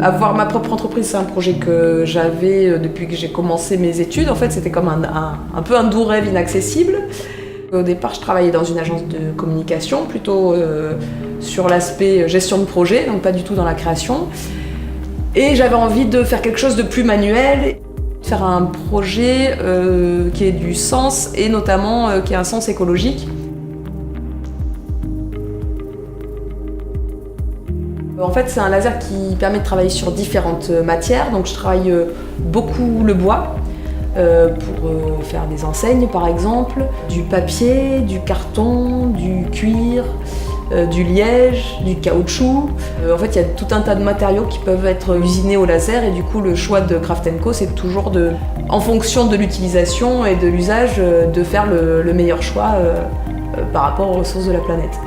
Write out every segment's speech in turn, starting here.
Avoir ma propre entreprise, c'est un projet que j'avais depuis que j'ai commencé mes études. En fait, c'était comme un peu un doux rêve inaccessible. Au départ, je travaillais dans une agence de communication, plutôt sur l'aspect gestion de projet, donc pas du tout dans la création. Et j'avais envie de faire quelque chose de plus manuel, de faire un projet qui ait du sens et notamment qui ait un sens écologique. En fait, c'est un laser qui permet de travailler sur différentes matières. Donc, je travaille beaucoup le bois pour faire des enseignes, par exemple, du papier, du carton, du cuir, du liège, du caoutchouc. En fait, il y a tout un tas de matériaux qui peuvent être usinés au laser et du coup, le choix de Craft & Co, c'est toujours en fonction de l'utilisation et de l'usage, de faire le meilleur choix par rapport aux ressources de la planète.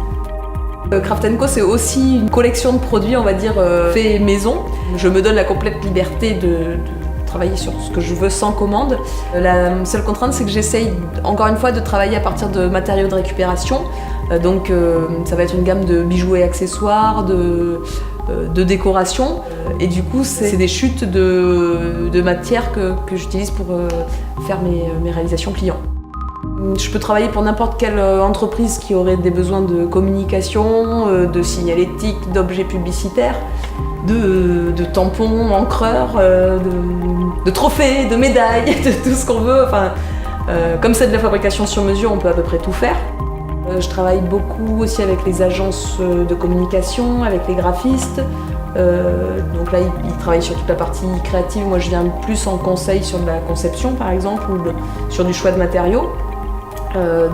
Craft & Co, c'est aussi une collection de produits, on va dire, faits maison. Je me donne la complète liberté de travailler sur ce que je veux sans commande. La seule contrainte, c'est que j'essaye, encore une fois, de travailler à partir de matériaux de récupération. Donc ça va être une gamme de bijoux et accessoires, de décoration. Et du coup, c'est des chutes de matière que j'utilise pour faire mes réalisations clients. Je peux travailler pour n'importe quelle entreprise qui aurait des besoins de communication, de signalétique, d'objets publicitaires, de tampons, encreurs, de trophées, de médailles, de tout ce qu'on veut. Enfin, comme c'est de la fabrication sur mesure, on peut à peu près tout faire. Je travaille beaucoup aussi avec les agences de communication, avec les graphistes. Donc là, ils travaillent sur toute la partie créative. Moi, je viens plus en conseil sur de la conception, par exemple, ou sur du choix de matériaux.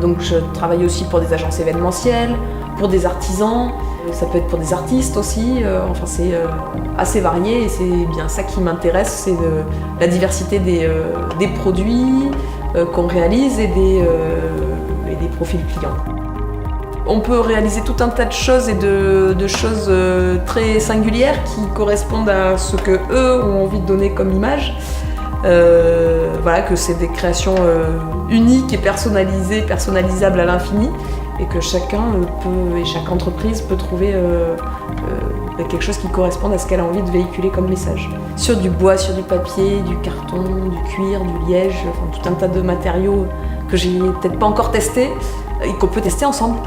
Donc je travaille aussi pour des agences événementielles, pour des artisans, ça peut être pour des artistes aussi, enfin c'est assez varié et c'est bien ça qui m'intéresse, c'est la diversité des produits qu'on réalise et des profils clients. On peut réaliser tout un tas de choses et de choses très singulières qui correspondent à ce que eux ont envie de donner comme image. Voilà, que c'est des créations uniques et personnalisées, personnalisables à l'infini et que chacun et chaque entreprise peut trouver quelque chose qui corresponde à ce qu'elle a envie de véhiculer comme message. Sur du bois, sur du papier, du carton, du cuir, du liège, enfin, tout un tas de matériaux que j'ai peut-être pas encore testés et qu'on peut tester ensemble.